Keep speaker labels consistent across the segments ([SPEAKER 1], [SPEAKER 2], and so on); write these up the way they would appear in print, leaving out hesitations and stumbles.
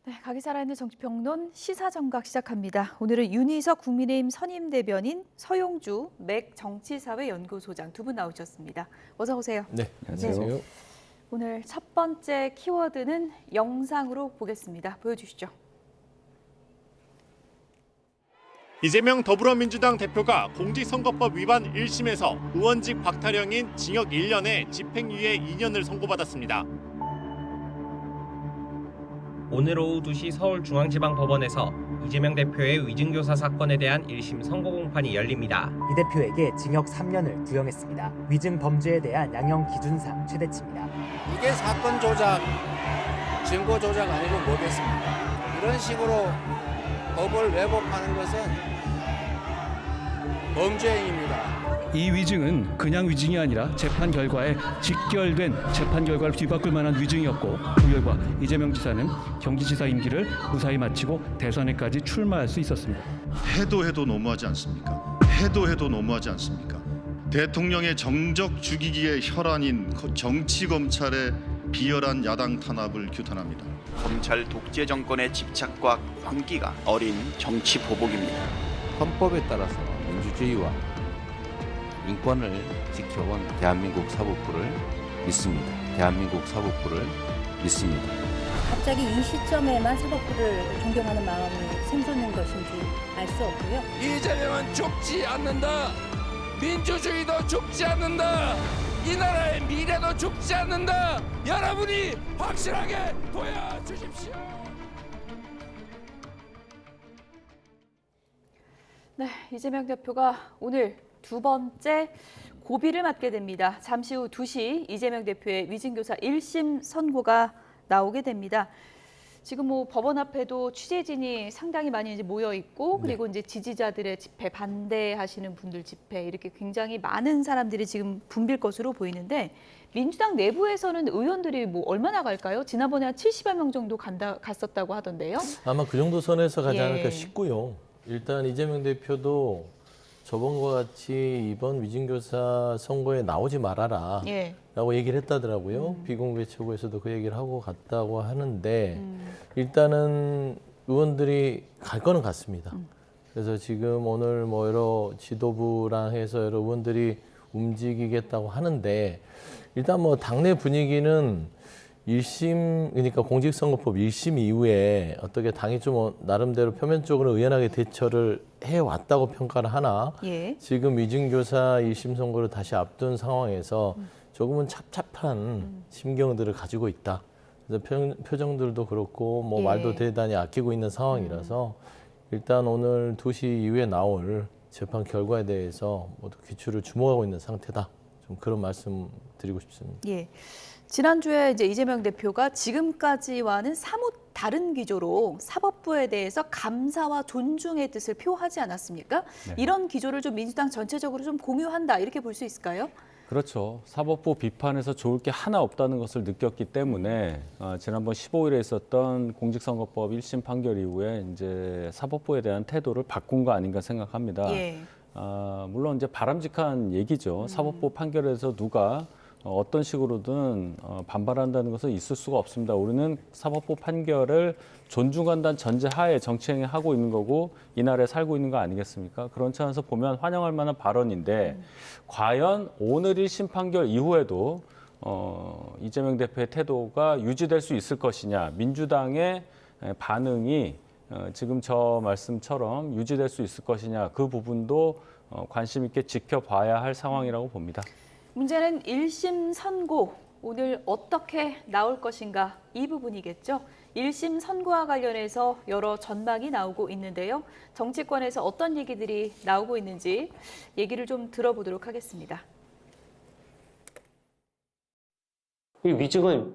[SPEAKER 1] 네, 각이 살아있는 정치평론 시사정각 시작합니다. 오늘은 윤희석 국민의힘 선임대변인, 서용주 맥 정치사회연구소장 두 분 나오셨습니다. 어서 오세요.
[SPEAKER 2] 네, 안녕하세요.
[SPEAKER 1] 네, 오늘 첫 번째 키워드는 영상으로 보겠습니다. 보여주시죠.
[SPEAKER 3] 이재명 더불어민주당 대표가 공직선거법 위반 1심에서 의원직 박탈형인 징역 1년에 집행유예 2년을 선고받았습니다.
[SPEAKER 4] 오늘 오후 2시 서울중앙지방법원에서 이재명 대표의 위증교사 사건에 대한 1심 선고 공판이 열립니다.
[SPEAKER 5] 이 대표에게 징역 3년을 구형했습니다. 위증 범죄에 대한 양형 기준상 최대치입니다.
[SPEAKER 6] 이게 사건 조작, 증거 조작 아니고 뭐겠습니까? 이런 식으로 법을 왜곡하는 것은 범죄 행위입니다.
[SPEAKER 7] 이 위증은 그냥 위증이 아니라 재판 결과에 직결된 재판 결과를 뒤바꿀 만한 위증이었고 그 결과 이재명 지사는 경기지사 임기를 무사히 마치고 대선에까지 출마할 수 있었습니다.
[SPEAKER 8] 해도 너무하지 않습니까? 해도 너무하지 않습니까? 대통령의 정적 죽이기의 혈안인 정치검찰의 비열한 야당 탄압을 규탄합니다.
[SPEAKER 9] 검찰 독재 정권의 집착과 광기가 어린 정치 보복입니다.
[SPEAKER 10] 헌법에 따라서 민주주의와 인권을 지켜온 대한민국 사법부를 믿습니다. 대한민국 사법부를 믿습니다.
[SPEAKER 11] 갑자기 이 시점에만 사법부를 존경하는 마음이 샘솟는 것인지 알 수 없고요.
[SPEAKER 6] 이재명은 죽지 않는다. 민주주의도 죽지 않는다. 이 나라의 미래도 죽지 않는다. 여러분이 확실하게 보여주십시오.
[SPEAKER 1] 네, 이재명 대표가 오늘 두 번째 고비를 맞게 됩니다. 잠시 후 2시 이재명 대표의 위증교사 1심 선고가 나오게 됩니다. 지금 법원 앞에도 취재진이 상당히 많이 이제 모여 있고 그리고 이제 지지자들의 집회, 반대하시는 분들 집회 이렇게 굉장히 많은 사람들이 지금 붐빌 것으로 보이는데 민주당 내부에서는 의원들이 얼마나 갈까요? 지난번에 한 70여 명 정도 갔었다고 하던데요.
[SPEAKER 2] 아마 그 정도 선에서 가지 않을까
[SPEAKER 1] 예.
[SPEAKER 2] 싶고요. 일단 이재명 대표도 저번과 같이 이번 위증교사 선거에 나오지 말아라 라고 얘기를 했다더라고요. 비공개 최고에서도 그 얘기를 하고 갔다고 하는데 일단은 의원들이 갈 거는 같습니다. 그래서 지금 오늘 여러 지도부랑 해서 여러 의원들이 움직이겠다고 하는데 일단 당내 분위기는 1심, 그러니까 공직선거법 1심 이후에 어떻게 당이 좀 나름대로 표면적으로 의연하게 대처를 해왔다고 평가를 하나 지금 위증교사 1심 선고를 다시 앞둔 상황에서 조금은 찹찹한 심경들을 가지고 있다. 그래서 표정들도 그렇고 말도 대단히 아끼고 있는 상황이라서 일단 오늘 2시 이후에 나올 재판 결과에 대해서 모두 귀추를 주목하고 있는 상태다. 좀 그런 말씀 드리고 싶습니다.
[SPEAKER 1] 예. 지난주에 이제 이재명 대표가 지금까지와는 사뭇 다른 기조로 사법부에 대해서 감사와 존중의 뜻을 표하지 않았습니까?
[SPEAKER 12] 네.
[SPEAKER 1] 이런 기조를 좀 민주당 전체적으로 좀 공유한다 이렇게 볼 수 있을까요?
[SPEAKER 12] 그렇죠. 사법부 비판에서 좋을 게 하나 없다는 것을 느꼈기 때문에 지난번 15일에 있었던 공직선거법 1심 판결 이후에 이제 사법부에 대한 태도를 바꾼 거 아닌가 생각합니다. 물론 이제 바람직한 얘기죠. 사법부 판결에서 누가 어떤 식으로든 반발한다는 것은 있을 수가 없습니다. 우리는 사법부 판결을 존중한다는 전제하에 정치행위 하고 있는 거고 이 나라에 살고 있는 거 아니겠습니까? 그런 차원에서 보면 환영할 만한 발언인데 과연 오늘 1심 판결 이후에도 이재명 대표의 태도가 유지될 수 있을 것이냐, 민주당의 반응이 지금 저 말씀처럼 유지될 수 있을 것이냐, 그 부분도 관심 있게 지켜봐야 할 상황이라고 봅니다.
[SPEAKER 1] 문제는 1심 선고, 오늘 어떻게 나올 것인가 이 부분이겠죠. 1심 선고와 관련해서 여러 전망이 나오고 있는데요. 정치권에서 어떤 얘기들이 나오고 있는지 얘기를 좀 들어보도록 하겠습니다.
[SPEAKER 13] 이 위증은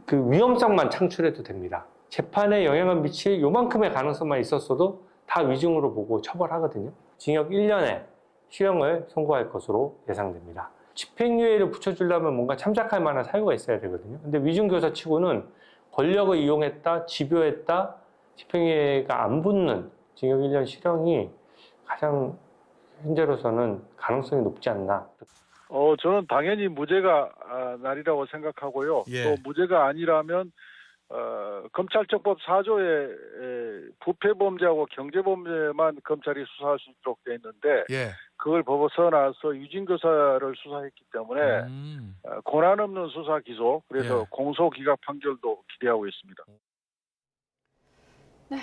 [SPEAKER 13] 그 위험성만 창출해도 됩니다. 재판에 영향을 미칠 요만큼의 가능성만 있었어도 다 위증으로 보고 처벌하거든요. 징역 1년에 실형을 선고할 것으로 예상됩니다. 집행유예를 붙여주려면 뭔가 참작할 만한 사유가 있어야 되거든요. 근데 위증교사 치고는 권력을 이용했다, 집요했다, 집행유예가 안 붙는 징역 1년 실형이 가장 현재로서는 가능성이 높지 않나.
[SPEAKER 14] 저는 당연히 무죄가 날이라고 생각하고요. 또 무죄가 아니라면 검찰청법 4조에 부패범죄하고 경제범죄만 검찰이 수사할 수 있도록 돼 있는데
[SPEAKER 15] 예.
[SPEAKER 14] 그걸 벗어나서 위증교사를 수사했기 때문에 권한 없는 수사 기소, 그래서
[SPEAKER 15] 예.
[SPEAKER 14] 공소 기각 판결도 기대하고 있습니다.
[SPEAKER 1] 네,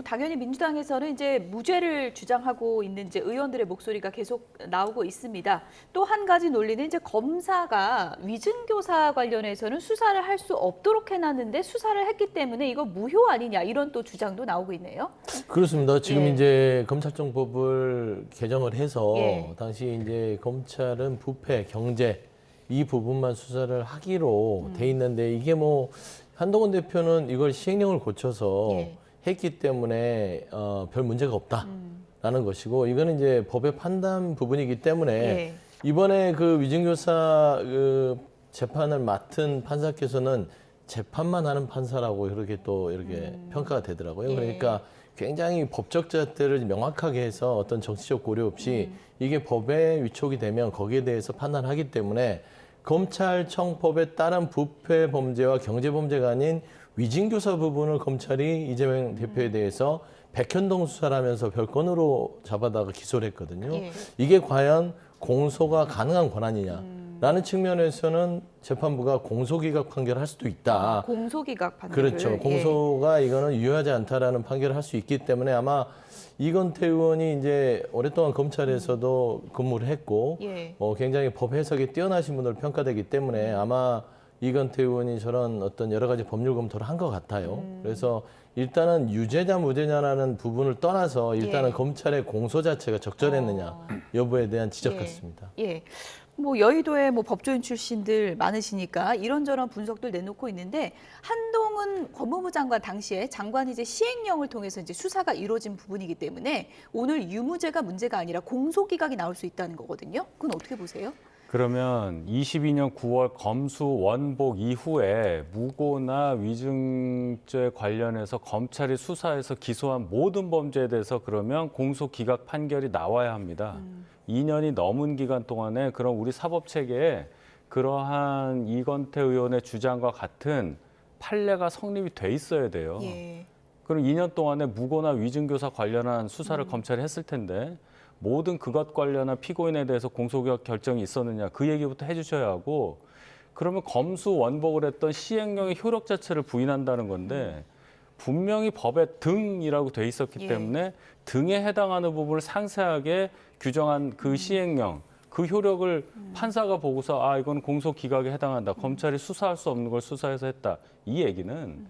[SPEAKER 1] 당연히 민주당에서는 이제 무죄를 주장하고 있는 이제 의원들의 목소리가 계속 나오고 있습니다. 또 한 가지 논리는 이제 검사가 위증교사 관련해서는 수사를 할 수 없도록 해놨는데 수사를 했기 때문에 이거 무효 아니냐 이런 또 주장도 나오고 있네요.
[SPEAKER 2] 그렇습니다. 지금
[SPEAKER 1] 예.
[SPEAKER 2] 이제 검찰청법을 개정을 해서
[SPEAKER 1] 예.
[SPEAKER 2] 당시 이제 검찰은 부패, 경제 이 부분만 수사를 하기로 돼 있는데 이게 뭐 한동훈 대표는 이걸 시행령을 고쳐서
[SPEAKER 1] 예.
[SPEAKER 2] 했기 때문에 별 문제가 없다라는 것이고 이거는 이제 법의 판단 부분이기 때문에
[SPEAKER 1] 예.
[SPEAKER 2] 이번에 그 위증교사 그 재판을 맡은 판사께서는 재판만 하는 판사라고 이렇게 또 이렇게 평가가 되더라고요.
[SPEAKER 1] 예.
[SPEAKER 2] 그러니까 굉장히 법적 잣대를 명확하게 해서 어떤 정치적 고려 없이 이게 법에 위촉이 되면 거기에 대해서 판단하기 때문에 검찰청법에 따른 부패 범죄와 경제 범죄가 아닌 위증교사 부분을 검찰이 이재명 대표에 대해서 백현동 수사를 하면서 별건으로 잡아다가 기소를 했거든요.
[SPEAKER 1] 예.
[SPEAKER 2] 이게 과연 공소가 가능한 권한이냐라는 측면에서는 재판부가 공소기각 판결을 할 수도 있다.
[SPEAKER 1] 공소기각 판결을.
[SPEAKER 2] 그렇죠.
[SPEAKER 1] 예.
[SPEAKER 2] 공소가 이거는 유효하지 않다라는 판결을 할 수 있기 때문에 아마 이건태 의원이 이제 오랫동안 검찰에서도 근무를 했고
[SPEAKER 1] 예.
[SPEAKER 2] 굉장히 법 해석이 뛰어나신 분으로 평가되기 때문에 아마 이건태 의원이 저런 어떤 여러 가지 법률 검토를 한 것 같아요. 그래서 일단은 유죄냐 무죄냐라는 부분을 떠나서 일단은
[SPEAKER 1] 예.
[SPEAKER 2] 검찰의 공소 자체가 적절했느냐 여부에 대한 지적
[SPEAKER 1] 예.
[SPEAKER 2] 같습니다.
[SPEAKER 1] 예. 뭐 여의도에 뭐 법조인 출신들 많으시니까 이런저런 분석들 내놓고 있는데 한동훈 법무부 장관 당시에 장관이 이제 시행령을 통해서 이제 수사가 이루어진 부분이기 때문에 오늘 유무죄가 문제가 아니라 공소기각이 나올 수 있다는 거거든요. 그건 어떻게 보세요?
[SPEAKER 12] 그러면 22년 9월 검수 원복 이후에 무고나 위증죄 관련해서 검찰이 수사해서 기소한 모든 범죄에 대해서 그러면 공소기각 판결이 나와야 합니다. 2년이 넘은 기간 동안에 그럼 우리 사법체계에 그러한 이건태 의원의 주장과 같은 판례가 성립이 돼 있어야 돼요.
[SPEAKER 1] 예.
[SPEAKER 12] 그럼 2년 동안에 무고나 위증교사 관련한 수사를 검찰이 했을 텐데 모든 그것 관련한 피고인에 대해서 공소기각 결정이 있었느냐 그 얘기부터 해주셔야 하고 그러면 검수 원복을 했던 시행령의 효력 자체를 부인한다는 건데 분명히 법에 등이라고 돼 있었기
[SPEAKER 1] 예.
[SPEAKER 12] 때문에 등에 해당하는 부분을 상세하게 규정한 그 시행령 그 효력을 판사가 보고서 아 이건 공소기각에 해당한다. 검찰이 수사할 수 없는 걸 수사해서 했다. 이 얘기는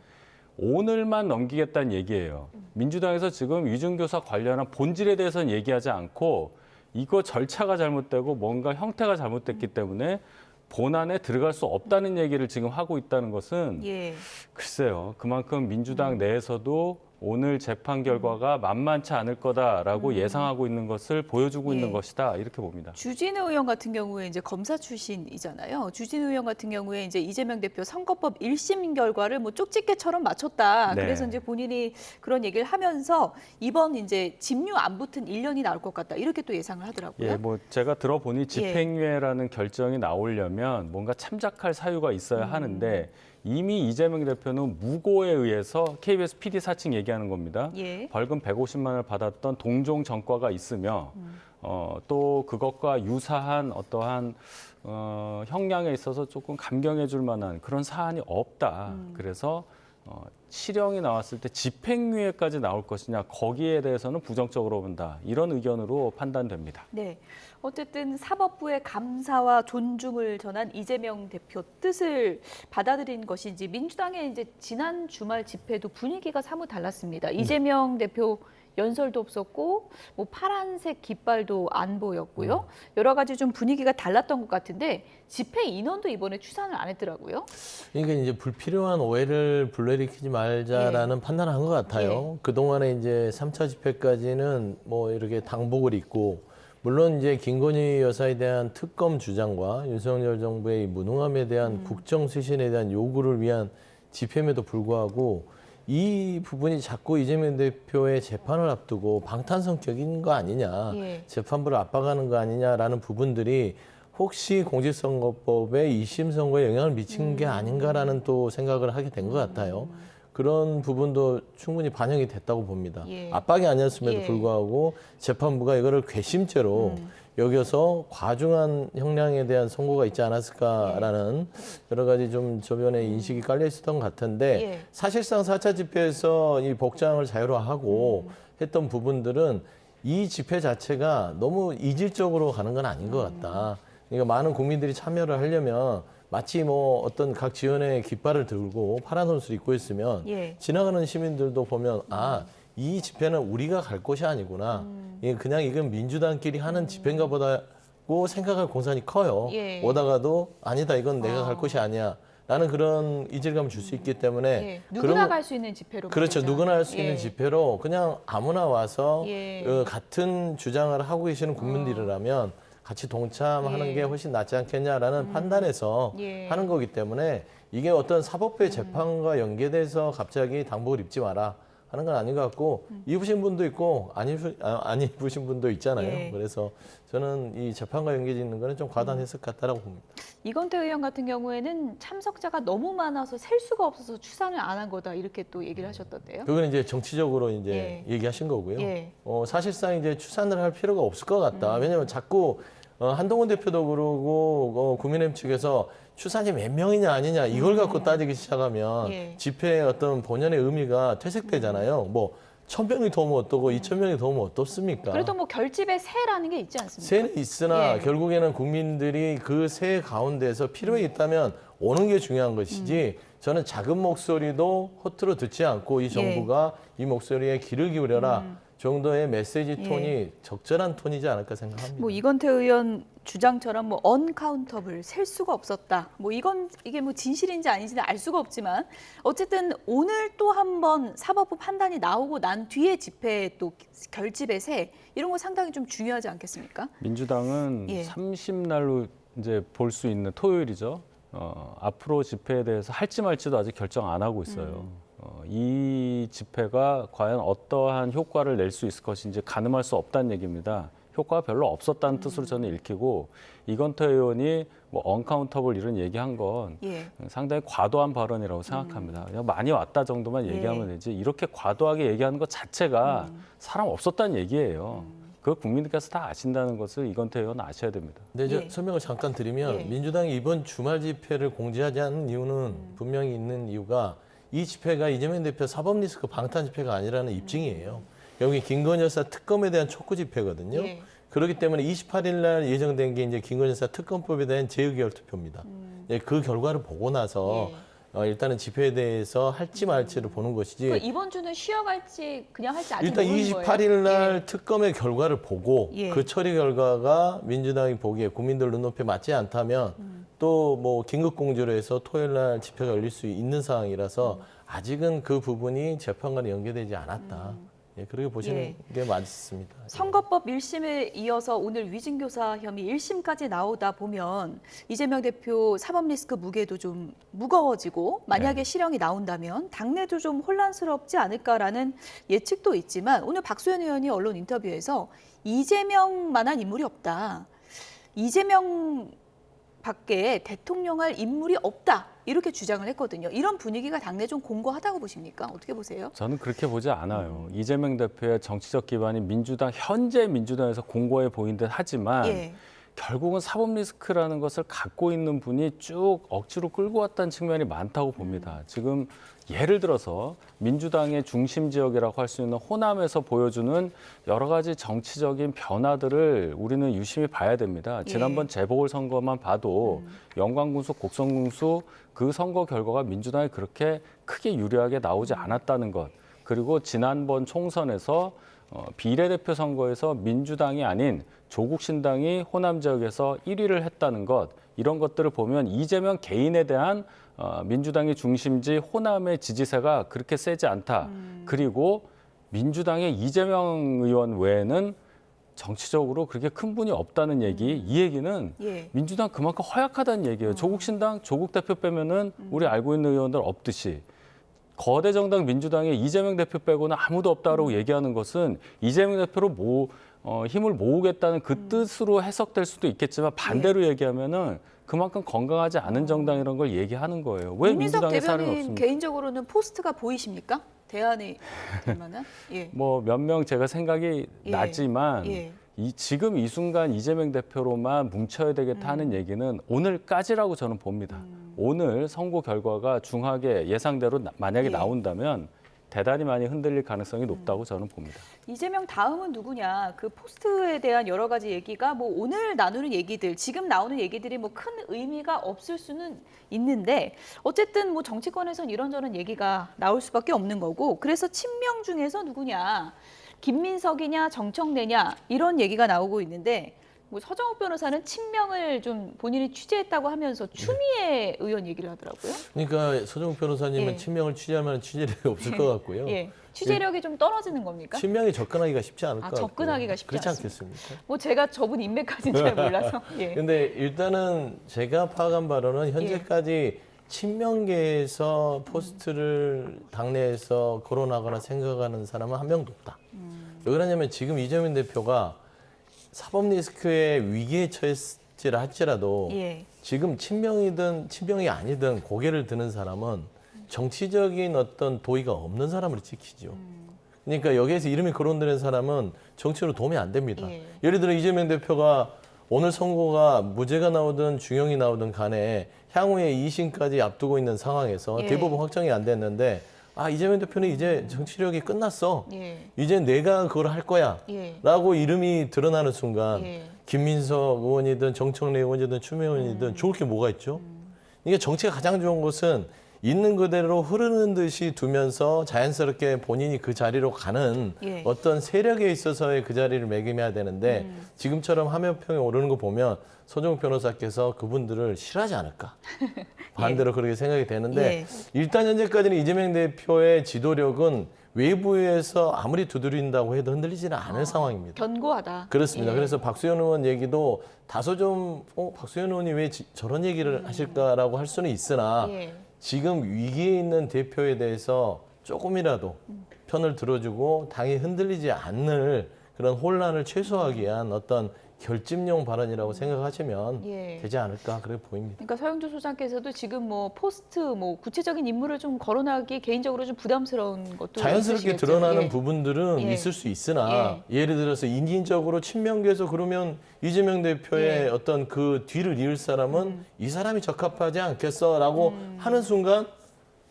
[SPEAKER 12] 오늘만 넘기겠다는 얘기예요. 민주당에서 지금 위증교사 관련한 본질에 대해서는 얘기하지 않고 이거 절차가 잘못되고 뭔가 형태가 잘못됐기 때문에 본안에 들어갈 수 없다는 얘기를 지금 하고 있다는 것은
[SPEAKER 1] 예.
[SPEAKER 12] 글쎄요. 그만큼 민주당 내에서도 오늘 재판 결과가 만만치 않을 거다라고 예상하고 있는 것을 보여주고 있는 것이다. 이렇게 봅니다.
[SPEAKER 1] 주진우 의원 같은 경우에 이제 검사 출신이잖아요. 주진우 의원 같은 경우에 이제 이재명 대표 선거법 1심 결과를 뭐 쪽집게처럼 맞췄다.
[SPEAKER 12] 네.
[SPEAKER 1] 그래서 이제 본인이 그런 얘기를 하면서 이번 이제 집유 안 붙은 1년이 나올 것 같다. 이렇게 또 예상을 하더라고요.
[SPEAKER 12] 예, 뭐 제가 들어보니 집행유예라는 결정이 나오려면 뭔가 참작할 사유가 있어야 하는데 이미 이재명 대표는 무고에 의해서 KBS PD 사칭 얘기하는 겁니다.
[SPEAKER 1] 예.
[SPEAKER 12] 벌금 150만 원을 받았던 동종 전과가 있으며 또 그것과 유사한 어떠한 형량에 있어서 조금 감경해 줄 만한 그런 사안이 없다. 그래서 실형이 나왔을 때 집행유예까지 나올 것이냐 거기에 대해서는 부정적으로 본다. 이런 의견으로 판단됩니다.
[SPEAKER 1] 네. 어쨌든 사법부의 감사와 존중을 전한 이재명 대표 뜻을 받아들인 것인지 민주당의 이제 지난 주말 집회도 분위기가 사뭇 달랐습니다. 이재명 대표 연설도 없었고 뭐 파란색 깃발도 안 보였고요. 여러 가지 좀 분위기가 달랐던 것 같은데 집회 인원도 이번에 추산을 안 했더라고요.
[SPEAKER 2] 그러니까 이제 불필요한 오해를 불러일으키지 말자라는 판단을 한 것 같아요. 그동안에 이제 3차 집회까지는 뭐 이렇게 당복을 입고 물론 이제 김건희 여사에 대한 특검 주장과 윤석열 정부의 무능함에 대한 국정 쇄신에 대한 요구를 위한 집회임에도 불구하고 이 부분이 자꾸 이재명 대표의 재판을 앞두고 방탄 성격인 거 아니냐,
[SPEAKER 1] 예.
[SPEAKER 2] 재판부를 압박하는 거 아니냐라는 부분들이 혹시 공직선거법의 2심 선거에 영향을 미친 게 아닌가라는 또 생각을 하게 된 것 같아요. 그런 부분도 충분히 반영이 됐다고 봅니다.
[SPEAKER 1] 예.
[SPEAKER 2] 압박이 아니었음에도
[SPEAKER 1] 예.
[SPEAKER 2] 불구하고 재판부가 이거를 괘씸죄로 여기서 과중한 형량에 대한 선고가 있지 않았을까라는 여러 가지 좀 저변에 인식이 깔려 있었던 것 같은데
[SPEAKER 1] 예.
[SPEAKER 2] 사실상 4차 집회에서 이 복장을 자유화하고 했던 부분들은 이 집회 자체가 너무 이질적으로 가는 건 아닌 것 같다. 그러니까 많은 국민들이 참여를 하려면 마치 뭐 어떤 각 지원의 깃발을 들고 파란 옷을 입고 있으면
[SPEAKER 1] 예.
[SPEAKER 2] 지나가는 시민들도 보면 아, 이 집회는 우리가 갈 곳이 아니구나. 그냥 이건 민주당끼리 하는 집회인가 보다고 생각할 공산이 커요.
[SPEAKER 1] 예.
[SPEAKER 2] 오다가도 아니다, 이건 내가 갈 곳이 아니야. 라는 그런 이질감을 줄 수 있기 때문에
[SPEAKER 1] 예. 누구나 갈 수 있는 집회로.
[SPEAKER 2] 그렇죠.
[SPEAKER 1] 보자.
[SPEAKER 2] 누구나 할 수 있는
[SPEAKER 1] 예.
[SPEAKER 2] 집회로 그냥 아무나 와서
[SPEAKER 1] 예.
[SPEAKER 2] 같은 주장을 하고 계시는 국민들이라면 같이 동참하는
[SPEAKER 1] 예.
[SPEAKER 2] 게 훨씬 낫지 않겠냐라는 판단에서
[SPEAKER 1] 예.
[SPEAKER 2] 하는 거기 때문에 이게 어떤 사법부의 재판과 연계돼서 갑자기 당복을 입지 마라 하는 건 아닌 것 같고 입으신 분도 있고 안 입으신 분도 있잖아요.
[SPEAKER 1] 예.
[SPEAKER 2] 그래서 저는 이 재판과 연계짓는 거는 좀 과다한 해석 같다라고 봅니다.
[SPEAKER 1] 이건태 의원 같은 경우에는 참석자가 너무 많아서 셀 수가 없어서 추산을 안 한 거다 이렇게 또 얘기를 하셨던데요.
[SPEAKER 2] 그건 이제 정치적으로 이제
[SPEAKER 1] 예.
[SPEAKER 2] 얘기하신 거고요.
[SPEAKER 1] 예.
[SPEAKER 2] 사실상 이제 추산을 할 필요가 없을 것 같다. 왜냐하면 자꾸 한동훈 대표도 그러고 국민의힘 측에서 추산이 몇 명이냐 아니냐 이걸 갖고 따지기 시작하면
[SPEAKER 1] 예.
[SPEAKER 2] 집회의 어떤 본연의 의미가 퇴색되잖아요. 뭐 1,000명이 더 오면 어떠고 2,000명이 더 오면 어떻습니까?
[SPEAKER 1] 그래도 뭐 결집의 세라는 게 있지 않습니까?
[SPEAKER 2] 세는 있으나
[SPEAKER 1] 예.
[SPEAKER 2] 결국에는 국민들이 그 세 가운데서 필요에 있다면 오는 게 중요한 것이지 저는 작은 목소리도 허투루 듣지 않고 이 정부가 이 목소리에 귀를 기울여라 정도의 메시지 톤이 적절한 톤이지 않을까 생각합니다.
[SPEAKER 1] 뭐 이건태 의원 주장처럼 뭐 언카운터블 셀 수가 없었다. 뭐 이게 뭐 진실인지 아닌지는 알 수가 없지만 어쨌든 오늘 또 한 번 사법부 판단이 나오고 난 뒤에 집회 또 결집의 세 이런 거 상당히 좀 중요하지 않겠습니까?
[SPEAKER 12] 민주당은
[SPEAKER 1] 예.
[SPEAKER 12] 30날로 이제 볼 수 있는 토요일이죠. 앞으로 집회에 대해서 할지 말지도 아직 결정 안 하고 있어요. 이 집회가 과연 어떠한 효과를 낼 수 있을 것인지 가늠할 수 없다는 얘기입니다. 효과가 별로 없었다는 뜻으로 저는 읽히고 이건태 의원이 뭐 언카운터블 이런 얘기한 건
[SPEAKER 1] 예.
[SPEAKER 12] 상당히 과도한 발언이라고 생각합니다. 그냥 많이 왔다 정도만 얘기하면 되지 이렇게 과도하게 얘기하는 것 자체가 사람 없었다는 얘기예요. 그걸 국민들께서 다 아신다는 것을 이건태 의원은 아셔야 됩니다.
[SPEAKER 2] 네, 저 설명을 잠깐 드리면 민주당이 이번 주말 집회를 공지하지 않은 이유는 분명히 있는 이유가 이 집회가 이재명 대표 사법 리스크 방탄 집회가 아니라는 입증이에요. 여기 김건희 여사 특검에 대한 촉구 집회거든요.
[SPEAKER 1] 예.
[SPEAKER 2] 그렇기 때문에 28일 날 예정된 게 이제 김건희 여사 특검법에 대한 재의결 투표입니다. 그 결과를 보고 나서 일단은 집회에 대해서 할지 말지를 보는 것이지.
[SPEAKER 1] 그러니까 이번 주는 쉬어갈지 그냥 할지 아직
[SPEAKER 2] 일단
[SPEAKER 1] 모르는 거예요.
[SPEAKER 2] 28일 날 특검의 결과를 보고
[SPEAKER 1] 예.
[SPEAKER 2] 그 처리 결과가 민주당이 보기에 국민들 눈높이에 맞지 않다면 또 뭐 긴급공조로 해서 토요일 날 집회가 열릴 수 있는 상황이라서 아직은 그 부분이 재판과는 연계되지 않았다. 그렇게 보시는 게 맞습니다.
[SPEAKER 1] 선거법 1심에 이어서 오늘 위증교사 혐의 1심까지 나오다 보면 이재명 대표 사법 리스크 무게도 좀 무거워지고 만약에 실형이 나온다면 당내도 좀 혼란스럽지 않을까라는 예측도 있지만 오늘 박수현 의원이 언론 인터뷰에서 이재명만한 인물이 없다. 이재명 밖에 대통령할 인물이 없다. 이렇게 주장을 했거든요. 이런 분위기가 당내 좀 공고하다고 보십니까? 어떻게 보세요?
[SPEAKER 12] 저는 그렇게 보지 않아요. 이재명 대표의 정치적 기반이 현재 민주당에서 공고해 보인 듯 하지만 결국은 사법 리스크라는 것을 갖고 있는 분이 쭉 억지로 끌고 왔다는 측면이 많다고 봅니다. 지금 예를 들어서 민주당의 중심 지역이라고 할 수 있는 호남에서 보여주는 여러 가지 정치적인 변화들을 우리는 유심히 봐야 됩니다. 지난번 재보궐선거만 봐도 영광군수, 곡성군수 그 선거 결과가 민주당이 그렇게 크게 유리하게 나오지 않았다는 것. 그리고 지난번 총선에서 비례대표 선거에서 민주당이 아닌 조국신당이 호남 지역에서 1위를 했다는 것. 이런 것들을 보면 이재명 개인에 대한 민주당의 중심지 호남의 지지세가 그렇게 세지 않다. 그리고 민주당의 이재명 의원 외에는 정치적으로 그렇게 큰 분이 없다는 얘기. 이 얘기는 민주당 그만큼 허약하다는 얘기예요. 조국신당, 조국 대표 빼면은 우리 알고 있는 의원들 없듯이 거대 정당 민주당에 이재명 대표 빼고는 아무도 없다라고 얘기하는 것은 이재명 대표로 힘을 모으겠다는 그 뜻으로 해석될 수도 있겠지만 반대로 얘기하면은 그만큼 건강하지 않은 정당이라는 걸 얘기하는 거예요. 왜 민주당에 사람이
[SPEAKER 1] 대변인
[SPEAKER 12] 없습니까?
[SPEAKER 1] 개인적으로는 포스트가 보이십니까? 대안이 될 만한? 예.
[SPEAKER 12] 뭐 몇 명 제가 생각이 나지만 지금 이 순간 이재명 대표로만 뭉쳐야 되겠다 하는 얘기는 오늘까지라고 저는 봅니다. 오늘 선거 결과가 중하게 예상대로 만약에 나온다면 대단히 많이 흔들릴 가능성이 높다고 저는 봅니다.
[SPEAKER 1] 이재명 다음은 누구냐? 그 포스트에 대한 여러 가지 얘기가 뭐 오늘 나누는 얘기들, 지금 나오는 얘기들이 뭐 큰 의미가 없을 수는 있는데 어쨌든 뭐 정치권에선 이런저런 얘기가 나올 수밖에 없는 거고 그래서 친명 중에서 누구냐? 김민석이냐 정청래냐 이런 얘기가 나오고 있는데 뭐 서정욱 변호사는 친명을 좀 본인이 취재했다고 하면서 추미애 의원 얘기를 하더라고요.
[SPEAKER 2] 그러니까 서정욱 변호사님은 친명을 취재하면 취재력이 없을 것 같고요.
[SPEAKER 1] 취재력이 좀 떨어지는 겁니까?
[SPEAKER 2] 친명이 접근하기가 쉽지 않을 것 같고요.
[SPEAKER 1] 접근하기가 쉽지
[SPEAKER 2] 그렇지
[SPEAKER 1] 않습니까?
[SPEAKER 2] 않겠습니까?
[SPEAKER 1] 뭐 제가 저분 인맥까지는 잘 몰라서.
[SPEAKER 2] 근데 일단은 제가 파악한 바로는 현재까지 친명계에서 포스트를 당내에서 거론하거나 생각하는 사람은 한 명도 없다. 왜 그러냐면 지금 이재명 대표가 사법 리스크의 위기에 처했지라 할지라도 지금 친명이든 친명이 아니든 고개를 드는 사람은 정치적인 어떤 도의가 없는 사람을 지키죠. 그러니까 여기에서 이름이 거론되는 사람은 정치로 도움이 안 됩니다. 예를 들어 이재명 대표가 오늘 선고가 무죄가 나오든 중형이 나오든 간에 향후에 2심까지 앞두고 있는 상황에서 대법원 확정이 안 됐는데 이재명 대표는 이제 정치력이 끝났어. 이제 내가 그걸 할 거야. 라고 이름이 드러나는 순간 김민석 의원이든 정청래 의원이든 추미애 의원이든 좋을 게 뭐가 있죠? 이게 정치가 가장 좋은 것은 있는 그대로 흐르는 듯이 두면서 자연스럽게 본인이 그 자리로 가는 어떤 세력에 있어서의 그 자리를 매김해야 되는데 지금처럼 화면평에 오르는 거 보면 서정욱 변호사께서 그분들을 싫어하지 않을까. 반대로 그렇게 생각이 되는데 일단 현재까지는 이재명 대표의 지도력은 외부에서 아무리 두드린다고 해도 흔들리지는 않을 상황입니다.
[SPEAKER 1] 견고하다.
[SPEAKER 2] 그렇습니다. 그래서 박수현 의원 얘기도 다소 좀 박수현 의원이 왜 저런 얘기를 하실까라고 할 수는 있으나 지금 위기에 있는 대표에 대해서 조금이라도 편을 들어주고 당이 흔들리지 않는 그런 혼란을 최소화하기 위한 어떤 결집용 발언이라고 생각하시면 되지 않을까 그렇게 보입니다.
[SPEAKER 1] 그러니까 서영주 소장께서도 지금 뭐 포스트 뭐 구체적인 인물을 좀 거론하기 개인적으로 좀 부담스러운 것도
[SPEAKER 2] 자연스럽게
[SPEAKER 1] 있으시겠죠?
[SPEAKER 2] 드러나는 부분들은 있을 수 있으나 예를 들어서 인진적으로 친명계에서 그러면 이재명 대표의 어떤 그 뒤를 이을 사람은 이 사람이 적합하지 않겠어라고 하는 순간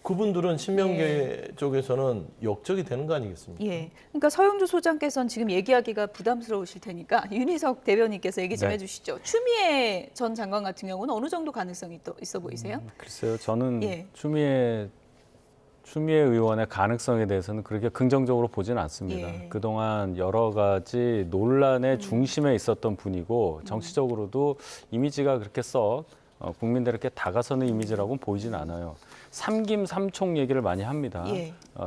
[SPEAKER 2] 그분들은 친명계 쪽에서는 역적이 되는 거 아니겠습니까?
[SPEAKER 1] 그러니까 서영주 소장께서는 지금 얘기하기가 부담스러우실 테니까 윤희석 대변인께서 얘기 좀 해주시죠. 추미애 전 장관 같은 경우는 어느 정도 가능성이 또 있어 보이세요?
[SPEAKER 12] 글쎄요, 저는 추미애 의원의 가능성에 대해서는 그렇게 긍정적으로 보지는 않습니다. 그동안 여러 가지 논란의 중심에 있었던 분이고 정치적으로도 이미지가 그렇게 썩 국민들에게 다가서는 이미지라고는 보이진 않아요. 삼김 삼총 얘기를 많이 합니다.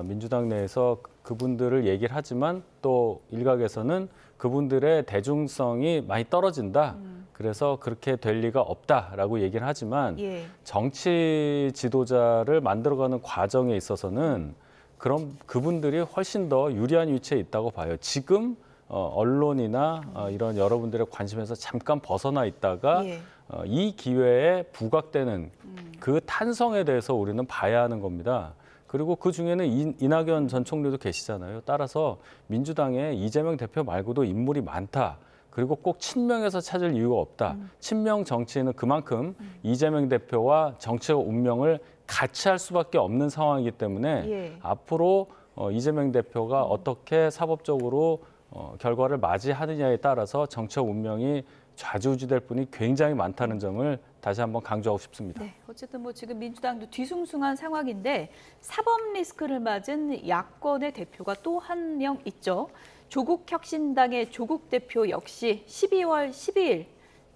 [SPEAKER 12] 민주당 내에서 그분들을 얘기를 하지만 또 일각에서는 그분들의 대중성이 많이 떨어진다. 그래서 그렇게 될 리가 없다라고 얘기를 하지만 정치 지도자를 만들어가는 과정에 있어서는 그럼 그분들이 훨씬 더 유리한 위치에 있다고 봐요. 지금 언론이나 이런 여러분들의 관심에서 잠깐 벗어나 있다가 이 기회에 부각되는 그 탄성에 대해서 우리는 봐야 하는 겁니다. 그리고 그 중에는 이낙연 전 총리도 계시잖아요. 따라서 민주당에 이재명 대표 말고도 인물이 많다. 그리고 꼭 친명에서 찾을 이유가 없다. 친명 정치는 그만큼 이재명 대표와 정치적 운명을 같이 할 수밖에 없는 상황이기 때문에 앞으로 이재명 대표가 어떻게 사법적으로 결과를 맞이하느냐에 따라서 정치적 운명이 좌지우지될 분이 굉장히 많다는 점을 다시 한번 강조하고 싶습니다.
[SPEAKER 1] 어쨌든 뭐 지금 민주당도 뒤숭숭한 상황인데 사법 리스크를 맞은 야권의 대표가 또 한 명 있죠. 조국혁신당의 조국 대표 역시 12월 12일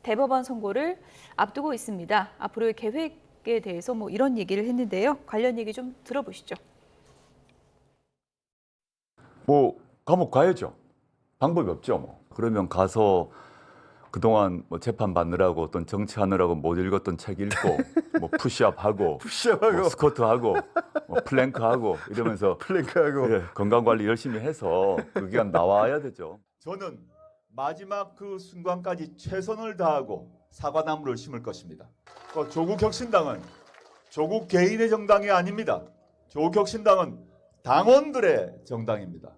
[SPEAKER 1] 대법원 선고를 앞두고 있습니다. 앞으로의 계획에 대해서 뭐 이런 얘기를 했는데요. 관련 얘기 좀 들어보시죠.
[SPEAKER 15] 뭐 감옥 가야죠. 방법이 없죠. 뭐. 그러면 가서 그동안 뭐 재판 받느라고 어떤 정치하느라고 못 읽었던 책 읽고 뭐 푸시업하고 뭐 스쿼트하고 뭐 플랭크하고 이러면서 예, 건강 관리 열심히 해서 그 기간 나와야 되죠.
[SPEAKER 16] 저는 마지막 그 순간까지 최선을 다하고 사과나무를 심을 것입니다. 조국 혁신당은 조국 개인의 정당이 아닙니다. 조국 혁신당은 당원들의 정당입니다.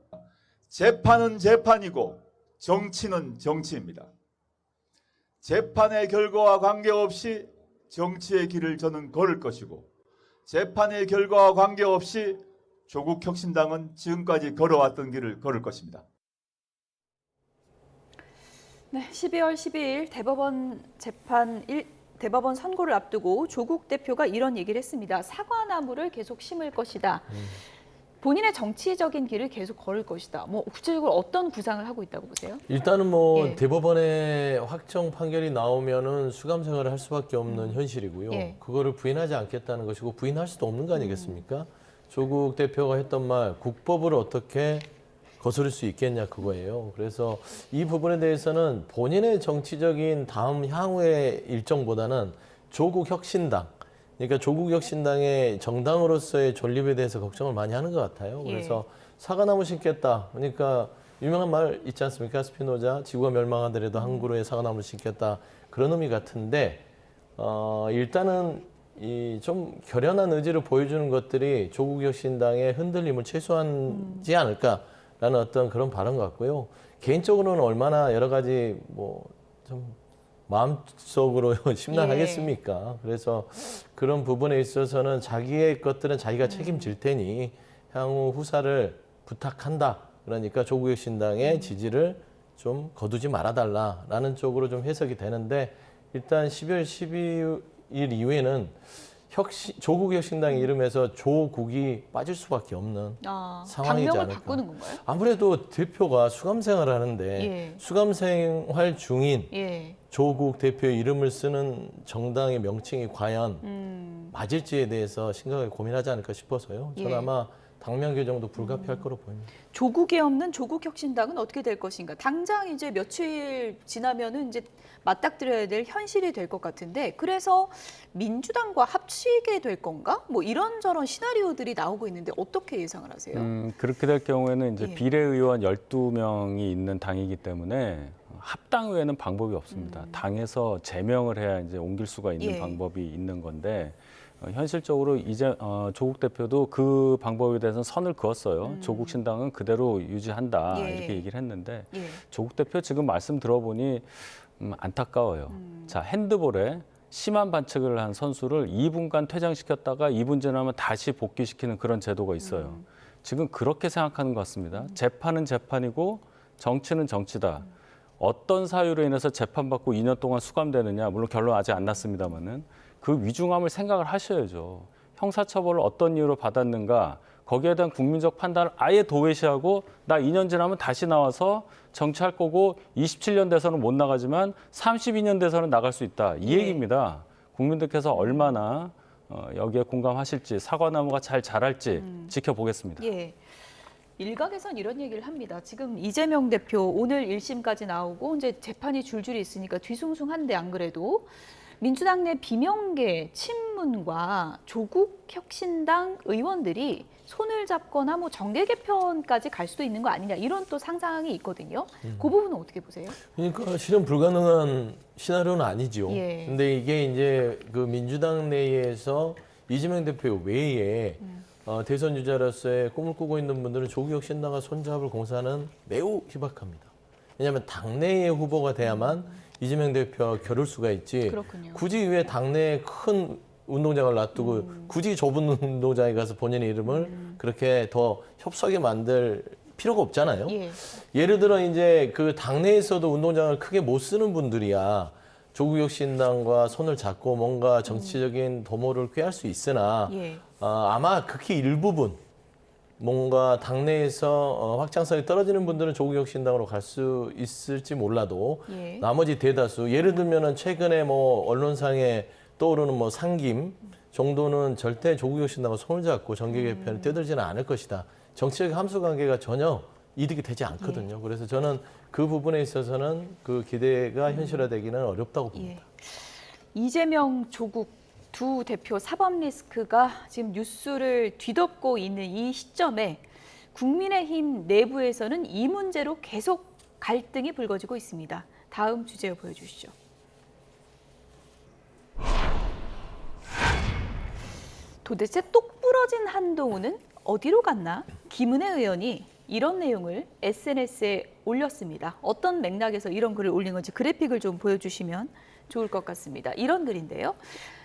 [SPEAKER 16] 재판은 재판이고 정치는 정치입니다. 재판의 결과와 관계없이 정치의 길을 저는 걸을 것이고 재판의 결과와 관계없이 조국 혁신당은 지금까지 걸어왔던 길을 걸을 것입니다.
[SPEAKER 1] 네, 12월 12일 대법원 선고를 앞두고 조국 대표가 이런 얘기를 했습니다. 사과나무를 계속 심을 것이다. 본인의 정치적인 길을 계속 걸을 것이다. 뭐 구체적으로 어떤 구상을 하고 있다고 보세요?
[SPEAKER 2] 일단은 뭐
[SPEAKER 1] 예.
[SPEAKER 2] 대법원의 확정 판결이 나오면은 수감 생활을 할 수밖에 없는 현실이고요.
[SPEAKER 1] 예.
[SPEAKER 2] 그거를 부인하지 않겠다는 것이고 부인할 수도 없는 거 아니겠습니까? 조국 대표가 했던 말, 국법을 어떻게 거스를 수 있겠냐 그거예요. 그래서 이 부분에 대해서는 본인의 정치적인 다음 향후의 일정보다는 조국 혁신당, 그러니까 조국 혁신당의 정당으로서의 존립에 대해서 걱정을 많이 하는 것 같아요. 그래서 사과나무 심겠다. 그러니까 유명한 말 있지 않습니까? 스피노자, 지구가 멸망하더라도 한 그루의 사과나무를 심겠다. 그런 의미 같은데 일단은 이 좀 결연한 의지를 보여주는 것들이 조국 혁신당의 흔들림을 최소화하지 않을까라는 어떤 그런 발언 같고요. 개인적으로는 얼마나 여러 가지 뭐 좀 마음속으로 심란하겠습니까? 그래서 그런 부분에 있어서는 자기의 것들은 자기가 책임질 테니 향후 후사를 부탁한다. 그러니까 조국 혁신당의 지지를 좀 거두지 말아달라라는 쪽으로 좀 해석이 되는데 일단 12월 12일 이후에는 조국 혁신당 이름에서 조국이 빠질 수밖에 없는 상황이지
[SPEAKER 1] 당명을
[SPEAKER 2] 않을까.
[SPEAKER 1] 바꾸는 건가요?
[SPEAKER 2] 아무래도 대표가 수감 생활을 하는데
[SPEAKER 1] 예.
[SPEAKER 2] 수감 생활 중인
[SPEAKER 1] 예.
[SPEAKER 2] 조국 대표의 이름을 쓰는 정당의 명칭이 과연 맞을지에 대해서 심각하게 고민하지 않을까 싶어서요. 저는
[SPEAKER 1] 예.
[SPEAKER 2] 아마 당명 개정도 불가피할 거로 보입니다.
[SPEAKER 1] 조국이 없는 조국 혁신당은 어떻게 될 것인가? 당장 이제 며칠 지나면은 이제 맞닥뜨려야 될 현실이 될 것 같은데 그래서 민주당과 합치게 될 건가? 뭐 이런저런 시나리오들이 나오고 있는데 어떻게 예상을 하세요?
[SPEAKER 12] 그렇게 될 경우에는 이제
[SPEAKER 1] 예.
[SPEAKER 12] 비례의원 12명이 있는 당이기 때문에 합당 외에는 방법이 없습니다. 당에서 제명을 해야 이제 옮길 수가 있는
[SPEAKER 1] 예.
[SPEAKER 12] 방법이 있는 건데 현실적으로 이제 조국 대표도 그 방법에 대해서는 선을 그었어요. 조국 신당은 그대로 유지한다
[SPEAKER 1] 예.
[SPEAKER 12] 이렇게 얘기를 했는데
[SPEAKER 1] 예.
[SPEAKER 12] 조국 대표 지금 말씀 들어보니 안타까워요. 자, 핸드볼에 심한 반칙을 한 선수를 2분간 퇴장시켰다가 2분 지나면 다시 복귀시키는 그런 제도가 있어요. 지금 그렇게 생각하는 것 같습니다. 재판은 재판이고 정치는 정치다. 어떤 사유로 인해서 재판받고 2년 동안 수감되느냐, 물론 결론 아직 안 났습니다만은 그 위중함을 생각을 하셔야죠. 형사처벌을 어떤 이유로 받았는가, 거기에 대한 국민적 판단을 아예 도외시하고 나 2년 지나면 다시 나와서 정치할 거고 27년 돼서는 못 나가지만 32년 돼서는 나갈 수 있다. 이 얘기입니다. 국민들께서 얼마나 여기에 공감하실지 사과나무가 잘 자랄지 지켜보겠습니다.
[SPEAKER 1] 예. 일각에선 이런 얘기를 합니다. 지금 이재명 대표 오늘 1심까지 나오고 이제 재판이 줄줄이 있으니까 뒤숭숭한데 안 그래도 민주당 내 비명계 친문과 조국 혁신당 의원들이 손을 잡거나 뭐 정계 개편까지 갈 수도 있는 거 아니냐 이런 또 상상이 있거든요. 그 부분은 어떻게 보세요?
[SPEAKER 2] 그러니까 실현 불가능한 시나리오는 아니죠.
[SPEAKER 1] 예.
[SPEAKER 2] 근데 이게 이제 그 민주당 내에서 이재명 대표 외에 대선 유자로서의 꿈을 꾸고 있는 분들은 조국 혁신당과 손잡을 공사는 매우 희박합니다. 왜냐하면 당내의 후보가 돼야만 이재명 대표와 겨룰 수가 있지.
[SPEAKER 1] 그렇군요.
[SPEAKER 2] 굳이 왜 당내에 큰 운동장을 놔두고 굳이 좁은 운동장에 가서 본인의 이름을 그렇게 더 협소하게 만들 필요가 없잖아요.
[SPEAKER 1] 예.
[SPEAKER 2] 예를 들어 이제 그 당내에서도 운동장을 크게 못 쓰는 분들이야 조국 혁신당과 손을 잡고 뭔가 정치적인 도모를 꾀할 수 있으나
[SPEAKER 1] 예.
[SPEAKER 2] 아마 극히 일부분 뭔가 당내에서 확장성이 떨어지는 분들은 조국 혁신당으로 갈 수 있을지 몰라도
[SPEAKER 1] 예.
[SPEAKER 2] 나머지 대다수 예를 들면은 최근에 뭐 언론상에 떠오르는 뭐 상김 정도는 절대 조국 혁신당과 손을 잡고 정계 개편을 뛰어들지는 않을 것이다. 정치적 함수 관계가 전혀 이득이 되지 않거든요. 그래서 저는 그 부분에 있어서는 그 기대가 현실화되기는 어렵다고 봅니다.
[SPEAKER 1] 이재명, 조국 두 대표 사법 리스크가 지금 뉴스를 뒤덮고 있는 이 시점에 국민의힘 내부에서는 이 문제로 계속 갈등이 불거지고 있습니다. 다음 주제 보여주시죠. 도대체 똑 부러진 한동훈은 어디로 갔나? 김은혜 의원이 이런 내용을 SNS에 올렸습니다. 어떤 맥락에서 이런 글을 올린 건지 그래픽을 좀 보여주시면 좋을 것 같습니다. 이런 글인데요.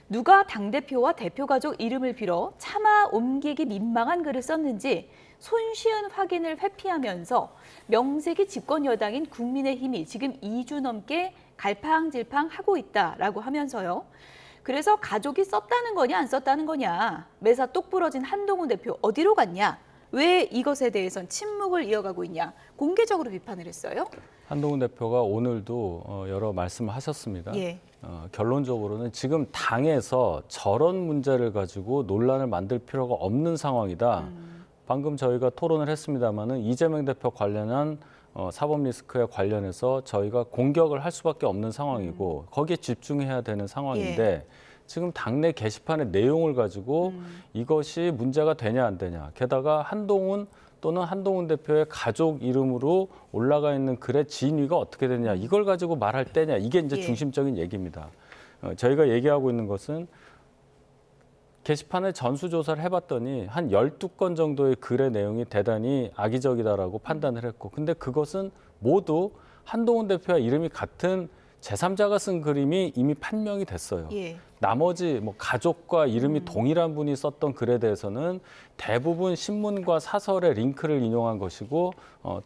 [SPEAKER 1] 누가 당대표와 대표 가족 이름을 빌어 차마 옮기기 민망한 글을 썼는지 손쉬운 확인을 회피하면서 명색이 집권 여당인 국민의힘이 지금 2주 넘게 갈팡질팡하고 있다라고 하면서요. 그래서 가족이 썼다는 거냐 안 썼다는 거냐, 매사 똑 부러진 한동훈 대표 어디로 갔냐, 왜 이것에 대해선 침묵을 이어가고 있냐, 공개적으로 비판을 했어요.
[SPEAKER 12] 한동훈 대표가 오늘도 여러 말씀을 하셨습니다. 결론적으로는 지금 당에서 저런 문제를 가지고 논란을 만들 필요가 없는 상황이다. 방금 저희가 토론을 했습니다마는 이재명 대표 관련한 사법 리스크에 관련해서 저희가 공격을 할 수밖에 없는 상황이고 거기에 집중해야 되는 상황인데 지금 당내 게시판의 내용을 가지고 이것이 문제가 되냐 안 되냐, 게다가 한동훈 또는 한동훈 대표의 가족 이름으로 올라가 있는 글의 진위가 어떻게 되냐, 이걸 가지고 말할 때냐, 이게 이제 중심적인 얘기입니다. 저희가 얘기하고 있는 것은 게시판에 전수조사를 해봤더니 한 12건 정도의 글의 내용이 대단히 악의적이다라고 판단을 했고, 근데 그것은 모두 한동훈 대표와 이름이 같은 제3자가 쓴 글임이 이미 판명이 됐어요. 나머지 뭐 가족과 이름이 동일한 분이 썼던 글에 대해서는 대부분 신문과 사설의 링크를 인용한 것이고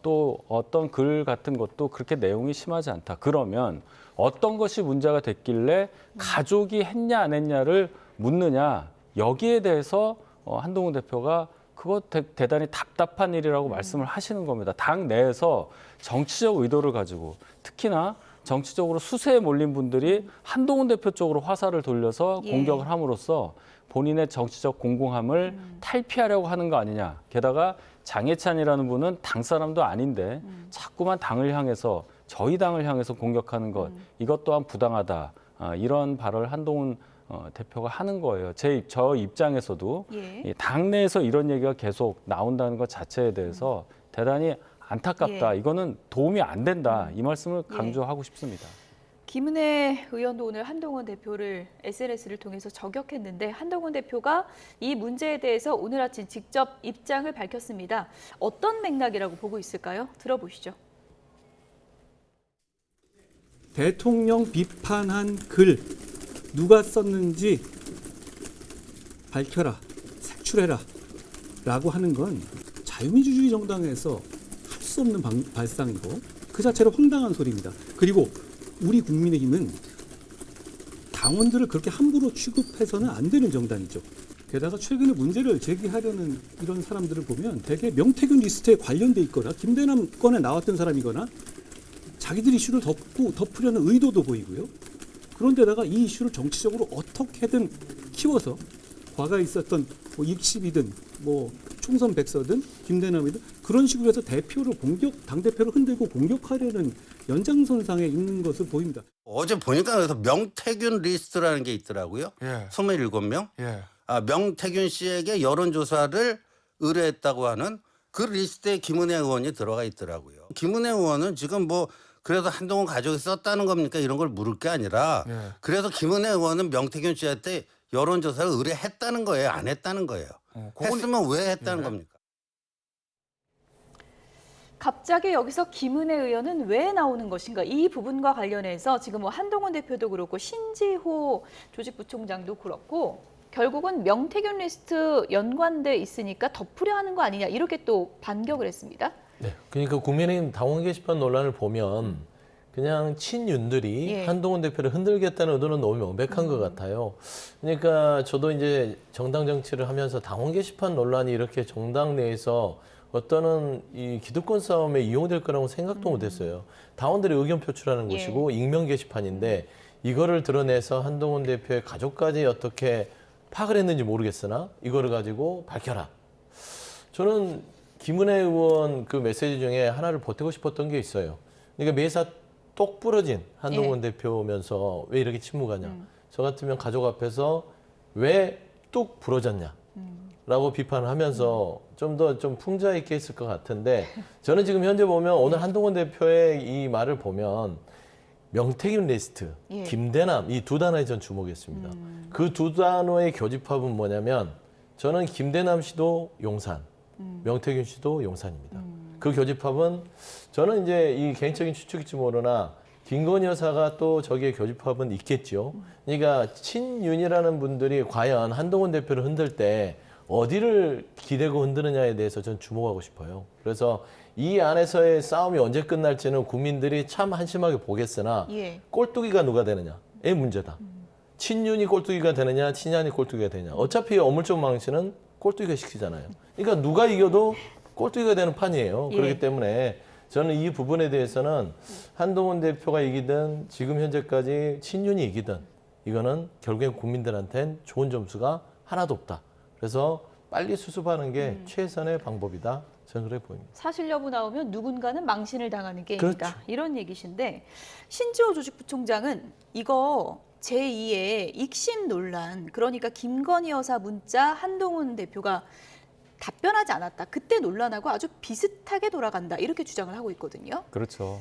[SPEAKER 12] 또 어떤 글 같은 것도 그렇게 내용이 심하지 않다. 그러면 어떤 것이 문제가 됐길래 가족이 했냐 안 했냐를 묻느냐, 여기에 대해서 한동훈 대표가 그거 대단히 답답한 일이라고 말씀을 하시는 겁니다. 당 내에서 정치적 의도를 가지고, 특히나 정치적으로 수세에 몰린 분들이 한동훈 대표 쪽으로 화살을 돌려서 공격을 함으로써 본인의 정치적 공공함을 탈피하려고 하는 거 아니냐. 게다가 장해찬이라는 분은 당 사람도 아닌데 자꾸만 당을 향해서, 저희 당을 향해서 공격하는 것, 이것 또한 부당하다. 이런 발언을 한동훈 대표가 하는 거예요. 저 입장에서도 당내에서 이런 얘기가 계속 나온다는 것 자체에 대해서 대단히 안타깝다. 이거는 도움이 안 된다. 이 말씀을 강조하고 싶습니다.
[SPEAKER 1] 김은혜 의원도 오늘 한동훈 대표를 SNS를 통해서 저격했는데 한동훈 대표가 이 문제에 대해서 오늘 아침 직접 입장을 밝혔습니다. 어떤 맥락이라고 보고 있을까요? 들어보시죠.
[SPEAKER 17] 대통령 비판한 글 누가 썼는지 밝혀라, 색출해라 라고 하는 건 자유민주주의 정당에서 할 수 없는 발상이고 그 자체로 황당한 소리입니다. 그리고 우리 국민의힘은 당원들을 그렇게 함부로 취급해서는 안 되는 정당이죠. 게다가 최근에 문제를 제기하려는 이런 사람들을 보면 대개 명태균 리스트에 관련돼 있거나 김대남 건에 나왔던 사람이거나 자기들 이슈를 덮으려는 의도도 보이고요. 그런데다가 이 이슈를 정치적으로 어떻게든 키워서 과거에 있었던 뭐 익십이든 뭐 총선 백서든 김대남이든 그런 식으로 해서 대표를 당대표를 흔들고 공격하려는 연장선상에 있는 것을 보입니다.
[SPEAKER 18] 어제 보니까 그래서 명태균 리스트라는 게 있더라고요. 27명. 명태균 씨에게 여론조사를 의뢰했다고 하는 그 리스트에 김은혜 의원이 들어가 있더라고요. 김은혜 의원은 지금 뭐 그래서 한동훈 가족이 썼다는 겁니까? 이런 걸 물을 게 아니라 그래서 김은혜 의원은 명태균 씨한테 여론조사를 의뢰했다는 거예요? 안 했다는 거예요? 했으면 왜 했다는 겁니까?
[SPEAKER 1] 갑자기 여기서 김은혜 의원은 왜 나오는 것인가? 이 부분과 관련해서 지금 뭐 한동훈 대표도 그렇고 신지호 조직부총장도 그렇고 결국은 명태균 리스트 연관돼 있으니까 덮으려 하는 거 아니냐, 이렇게 또 반격을 했습니다.
[SPEAKER 2] 네, 그러니까 국민의힘 당원 게시판 논란을 보면 그냥 친윤들이 한동훈 대표를 흔들겠다는 의도는 너무 명백한 것 같아요. 그러니까 저도 이제 정당 정치를 하면서 당원 게시판 논란이 이렇게 정당 내에서 어떤 이 기득권 싸움에 이용될 거라고 생각도 못했어요. 당원들이 의견 표출하는 곳이고 익명 게시판인데 이거를 드러내서 한동훈 대표의 가족까지 어떻게 파악을 했는지 모르겠으나 이거를 가지고 밝혀라. 저는 김은혜 의원 그 메시지 중에 하나를 보태고 싶었던 게 있어요. 그러니까 매사 똑 부러진 한동훈 대표면서 왜 이렇게 침묵하냐. 저 같으면 가족 앞에서 왜 뚝 부러졌냐. 라고 비판을 하면서 좀 더 좀 풍자 있게 했을 것 같은데 저는 지금 현재 보면 오늘 한동훈 대표의 이 말을 보면 명태균 리스트, 김대남 이 두 단어에 전 주목했습니다. 그 두 단어의 교집합은 뭐냐면 저는 김대남 씨도 용산, 명태균 씨도 용산입니다. 그 교집합은 저는 이제 이 개인적인 추측일지 모르나 김건희 여사가 또 저기에 교집합은 있겠죠. 그러니까 친윤이라는 분들이 과연 한동훈 대표를 흔들 때 어디를 기대고 흔드느냐에 대해서 전 주목하고 싶어요. 그래서 이 안에서의 싸움이 언제 끝날지는 국민들이 참 한심하게 보겠으나 꼴뚜기가 누가 되느냐의 문제다. 친윤이 꼴뚜기가 되느냐 친ян이 꼴뚜기가 되느냐. 어차피 어물적 망신은 꼴뚜기가 시키잖아요. 그러니까 누가 이겨도 꼴뚜기가 되는 판이에요. 그렇기 때문에 저는 이 부분에 대해서는 한동훈 대표가 이기든 지금 현재까지 친윤이 이기든 이거는 결국엔 국민들한테는 좋은 점수가 하나도 없다. 그래서 빨리 수습하는 게 최선의 방법이다. 저는 그렇게 보입니다.
[SPEAKER 1] 사실 여부 나오면 누군가는 망신을 당하는 게임이다.
[SPEAKER 2] 그렇죠.
[SPEAKER 1] 이런 얘기신데 신지호 조직부총장은 이거 제2의 익심 논란, 그러니까 김건희 여사 문자 한동훈 대표가 답변하지 않았다. 그때 논란하고 아주 비슷하게 돌아간다. 이렇게 주장을 하고 있거든요.
[SPEAKER 12] 그렇죠.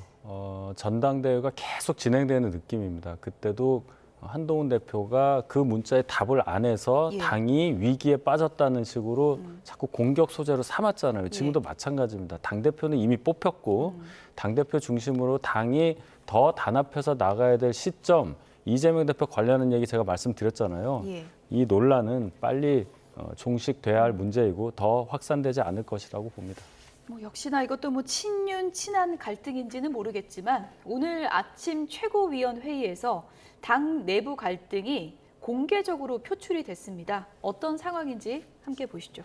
[SPEAKER 12] 전당대회가 계속 진행되는 느낌입니다. 그때도 한동훈 대표가 그 문자에 답을 안 해서 당이 위기에 빠졌다는 식으로 자꾸 공격 소재로 삼았잖아요. 지금도 마찬가지입니다. 당대표는 이미 뽑혔고 당대표 중심으로 당이 더 단합해서 나가야 될 시점, 이재명 대표 관련한 얘기 제가 말씀드렸잖아요. 이 논란은 빨리 종식돼야 할 문제이고 더 확산되지 않을 것이라고 봅니다.
[SPEAKER 1] 뭐 역시나 이것도 뭐 친윤, 친한 갈등인지는 모르겠지만 오늘 아침 최고위원회의에서 당 내부 갈등이 공개적으로 표출이 됐습니다. 어떤 상황인지 함께 보시죠.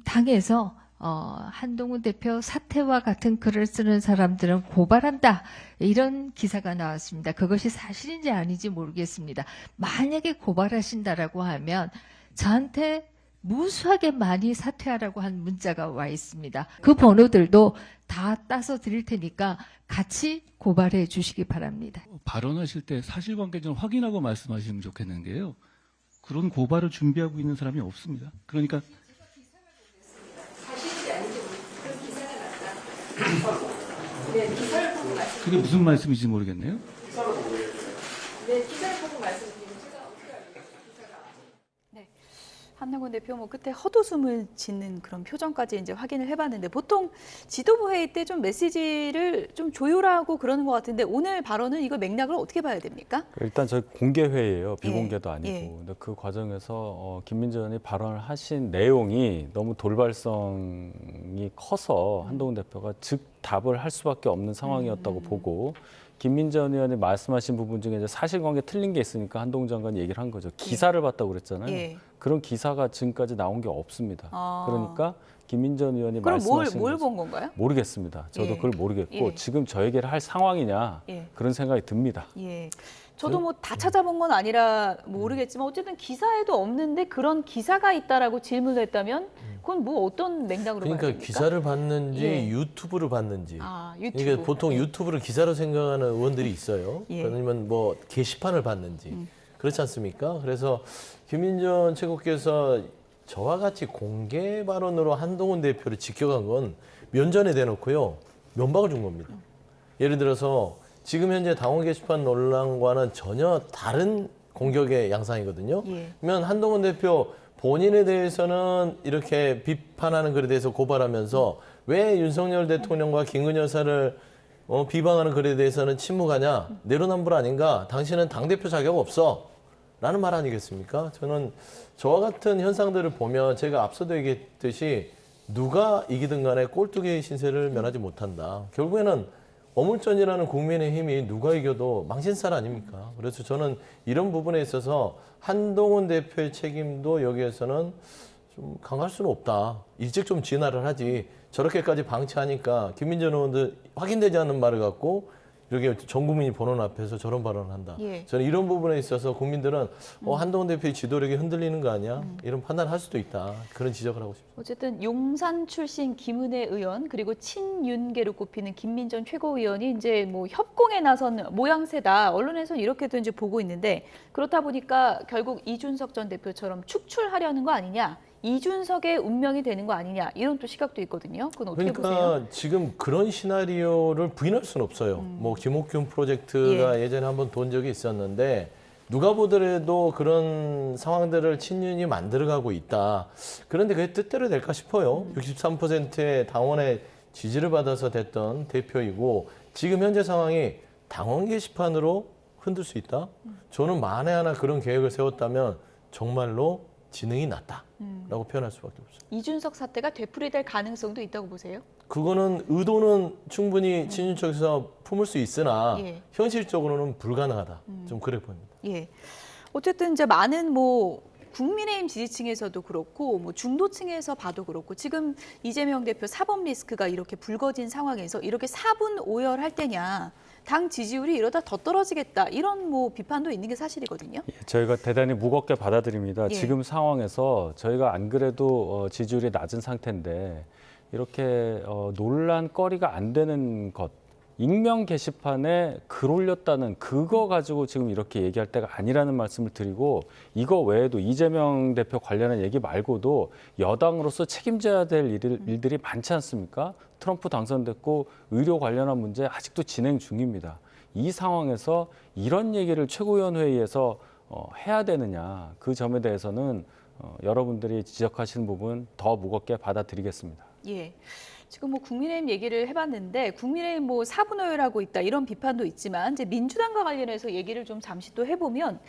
[SPEAKER 19] 당에서 한동훈 대표 사퇴와 같은 글을 쓰는 사람들은 고발한다. 이런 기사가 나왔습니다. 그것이 사실인지 아닌지 모르겠습니다. 만약에 고발하신다라고 하면 저한테 무수하게 많이 사퇴하라고 한 문자가 와 있습니다. 그 번호들도 다 따서 드릴 테니까 같이 고발해 주시기 바랍니다.
[SPEAKER 7] 발언하실 때 사실관계 좀 확인하고 말씀하시면 좋겠는 게요. 그런 고발을 준비하고 있는 사람이 없습니다. 그러니까
[SPEAKER 19] 사실인지 아닌지 그런 기사가 났다. 네, 기사를 보고 말씀.
[SPEAKER 7] 그게 무슨 말씀인지 모르겠네요.
[SPEAKER 19] 네, 기사를 보고 말씀드리면 제가 어떻게 알겠어요?
[SPEAKER 1] 네, 한동훈 대표 뭐 끝에 헛웃음을 짓는 그런 표정까지 이제 확인을 해봤는데 보통 지도부 회의 때 좀 메시지를 좀 조율하고 그러는 것 같은데 오늘 발언은 이거 맥락을 어떻게 봐야 됩니까?
[SPEAKER 12] 일단 저희 공개 회의예요. 비공개도 아니고. 근데 그 과정에서 김민재 의원이 발언을 하신 내용이 너무 돌발성이 커서 한동훈 대표가 즉 답을 할 수밖에 없는 상황이었다고 보고 김민재 의원이 말씀하신 부분 중에 이제 사실관계 틀린 게 있으니까 한동훈 장관이 얘기를 한 거죠. 기사를 봤다고 그랬잖아요. 그런 기사가 지금까지 나온 게 없습니다. 그러니까 김민재 의원이
[SPEAKER 1] 그럼
[SPEAKER 12] 말씀하신
[SPEAKER 1] 뭘 본 건가요?
[SPEAKER 12] 모르겠습니다. 저도 그걸 모르겠고 지금 저 얘기를 할 상황이냐 그런 생각이 듭니다.
[SPEAKER 1] 저도 뭐 다 찾아본 건 아니라 모르겠지만 어쨌든 기사에도 없는데 그런 기사가 있다라고 질문을 했다면 그건 뭐 어떤 맥락으로 봐야
[SPEAKER 2] 그러니까
[SPEAKER 1] 됩니까?
[SPEAKER 2] 기사를 봤는지 유튜브를 봤는지.
[SPEAKER 1] 유튜브.
[SPEAKER 2] 그러니까 보통 유튜브를 기사로 생각하는 의원들이 있어요. 아니면 뭐 게시판을 봤는지. 그렇지 않습니까? 그래서 김민전 최고께서 저와 같이 공개 발언으로 한동훈 대표를 지켜간 건 면전에 대놓고요. 면박을 준 겁니다. 예를 들어서 지금 현재 당원 게시판 논란과는 전혀 다른 공격의 양상이거든요. 그러면 한동훈 대표 본인에 대해서는 이렇게 비판하는 글에 대해서 고발하면서 왜 윤석열 대통령과 김건희 여사를 비방하는 글에 대해서는 침묵하냐. 내로남불 아닌가. 당신은 당대표 자격 없어. 라는 말 아니겠습니까? 저는 저와 같은 현상들을 보면 제가 앞서도 얘기했듯이 누가 이기든 간에 꼴뚜기 신세를 면하지 못한다. 결국에는 어물전이라는 국민의힘이 누가 이겨도 망신살 아닙니까? 그래서 저는 이런 부분에 있어서 한동훈 대표의 책임도 여기에서는 좀 강할 수는 없다. 일찍 좀 진화를 하지. 저렇게까지 방치하니까 김민전 의원도 확인되지 않는 말을 갖고 이렇게 전 국민이 보는 앞에서 저런 발언을 한다.
[SPEAKER 1] 예.
[SPEAKER 2] 저는 이런 부분에 있어서 국민들은 한동훈 대표의 지도력이 흔들리는 거 아니야? 이런 판단을 할 수도 있다. 그런 지적을 하고 싶습니다.
[SPEAKER 1] 어쨌든 용산 출신 김은혜 의원 그리고 친윤계로 꼽히는 김민전 최고위원이 이제 뭐 협공에 나선 모양새다. 언론에서는 이렇게도 이제 보고 있는데 그렇다 보니까 결국 이준석 전 대표처럼 축출하려는 거 아니냐? 이준석의 운명이 되는 거 아니냐 이런 또 시각도 있거든요. 그건 어떻게 보세요?
[SPEAKER 2] 그러니까 지금 그런 시나리오를 부인할 수는 없어요. 뭐 김옥균 프로젝트가 예전에 한번 돈 적이 있었는데 누가 보더라도 그런 상황들을 친윤이 만들어가고 있다. 그런데 그게 뜻대로 될까 싶어요. 63%의 당원의 지지를 받아서 됐던 대표이고 지금 현재 상황이 당원 게시판으로 흔들 수 있다? 저는 만에 하나 그런 계획을 세웠다면 정말로 지능이 낮다라고 표현할 수밖에 없어요.
[SPEAKER 1] 이준석 사태가 되풀이될 가능성도 있다고 보세요?
[SPEAKER 2] 그거는 의도는 충분히 친윤 쪽에서 품을 수 있으나 현실적으로는 불가능하다. 좀 그래 보입니다.
[SPEAKER 1] 예. 어쨌든 이제 많은 뭐 국민의힘 지지층에서도 그렇고 뭐 중도층에서 봐도 그렇고 지금 이재명 대표 사법 리스크가 이렇게 불거진 상황에서 이렇게 사분 오열할 때냐. 당 지지율이 이러다 더 떨어지겠다 이런 뭐 비판도 있는 게 사실이거든요.
[SPEAKER 12] 저희가 대단히 무겁게 받아들입니다. 지금 상황에서 저희가 안 그래도 지지율이 낮은 상태인데 이렇게 논란거리가 안 되는 것, 익명 게시판에 글 올렸다는 그거 가지고 지금 이렇게 얘기할 때가 아니라는 말씀을 드리고 이거 외에도 이재명 대표 관련한 얘기 말고도 여당으로서 책임져야 될 일들이 많지 않습니까? 트럼프 당선됐고 의료 관련한 문제 아직도 진행 중입니다. 이 상황에서 이런 얘기를 최고위원회의에서 해야 되느냐 그 점에 대해서는 여러분들이 지적하시는 부분 더 무겁게 받아들이겠습니다.
[SPEAKER 1] 예. 지금 뭐 국민의힘 얘기를 해봤는데 국민의힘 뭐 사분오열하고 있다 이런 비판도 있지만 이제 민주당과 관련해서 얘기를 좀 잠시 또 해보면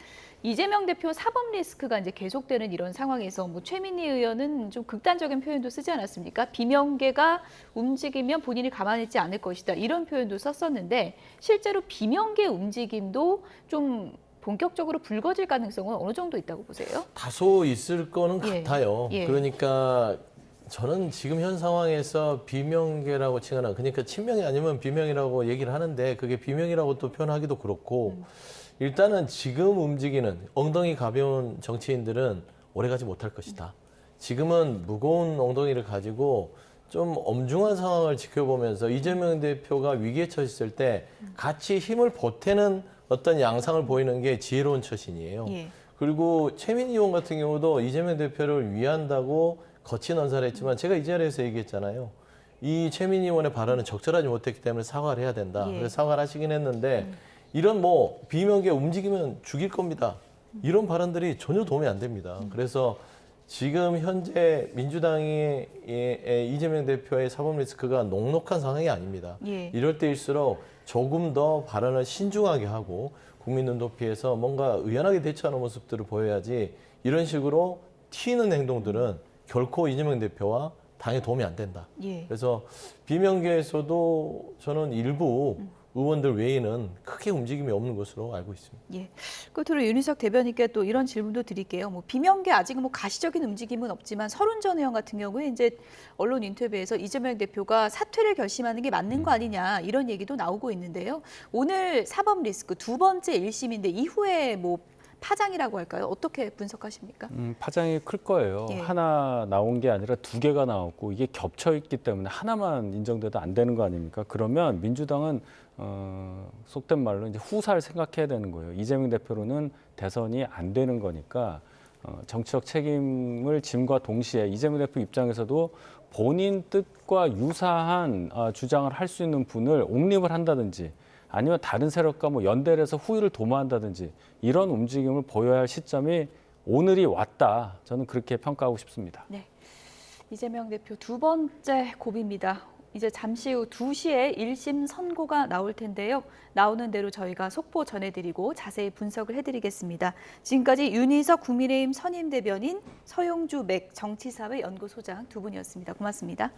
[SPEAKER 1] 이재명 대표 사법 리스크가 이제 계속되는 이런 상황에서 뭐 최민희 의원은 좀 극단적인 표현도 쓰지 않았습니까? 비명계가 움직이면 본인이 가만히 있지 않을 것이다 이런 표현도 썼었는데 실제로 비명계 움직임도 좀 본격적으로 불거질 가능성은 어느 정도 있다고 보세요?
[SPEAKER 2] 다소 있을 거는 같아요.
[SPEAKER 1] 예.
[SPEAKER 2] 그러니까 저는 지금 현 상황에서 비명계라고 칭하는 그러니까 친명이 아니면 비명이라고 얘기를 하는데 그게 비명이라고 또 표현하기도 그렇고 일단은 지금 움직이는 엉덩이 가벼운 정치인들은 오래가지 못할 것이다. 지금은 무거운 엉덩이를 가지고 좀 엄중한 상황을 지켜보면서 이재명 대표가 위기에 처했을 때 같이 힘을 보태는 어떤 양상을 보이는 게 지혜로운 처신이에요. 그리고 최민희 의원 같은 경우도 이재명 대표를 위한다고 거친 언사를 했지만 제가 이 자리에서 얘기했잖아요. 이 최민희 의원의 발언은 적절하지 못했기 때문에 사과를 해야 된다. 그래서 사과를 하시긴 했는데 이런 뭐 비명계 움직이면 죽일 겁니다. 이런 발언들이 전혀 도움이 안 됩니다. 그래서 지금 현재 민주당의 이재명 대표의 사법 리스크가 녹록한 상황이 아닙니다. 이럴 때일수록 조금 더 발언을 신중하게 하고 국민 눈높이에서 뭔가 의연하게 대처하는 모습들을 보여야지 이런 식으로 튀는 행동들은 결코 이재명 대표와 당에 도움이 안 된다. 그래서 비명계에서도 저는 일부 의원들 외에는 크게 움직임이 없는 것으로 알고 있습니다.
[SPEAKER 1] 예. 끝으로 윤희석 대변인께 또 이런 질문도 드릴게요. 뭐 비명계 아직은 뭐 가시적인 움직임은 없지만 서른 전 의원 같은 경우에 이제 언론 인터뷰에서 이재명 대표가 사퇴를 결심하는 게 맞는 거 아니냐 이런 얘기도 나오고 있는데요. 오늘 사법 리스크 두 번째 1심인데 이후에 뭐 파장이라고 할까요? 어떻게 분석하십니까?
[SPEAKER 12] 파장이 클 거예요. 하나 나온 게 아니라 두 개가 나왔고 이게 겹쳐 있기 때문에 하나만 인정돼도 안 되는 거 아닙니까? 그러면 민주당은 속된 말로 이제 후사를 생각해야 되는 거예요. 이재명 대표로는 대선이 안 되는 거니까 정치적 책임을 짐과 동시에 이재명 대표 입장에서도 본인 뜻과 유사한 주장을 할 수 있는 분을 옹립을 한다든지 아니면 다른 세력과 뭐 연대를 해서 후위를 도모한다든지 이런 움직임을 보여야 할 시점이 오늘이 왔다. 저는 그렇게 평가하고 싶습니다.
[SPEAKER 1] 네, 이재명 대표 두 번째 고비입니다. 이제 잠시 후 2시에 1심 선고가 나올 텐데요. 나오는 대로 저희가 속보 전해드리고 자세히 분석을 해드리겠습니다. 지금까지 윤희석 국민의힘 선임대변인 서용주 맥 정치사회 연구소장 두 분이었습니다. 고맙습니다.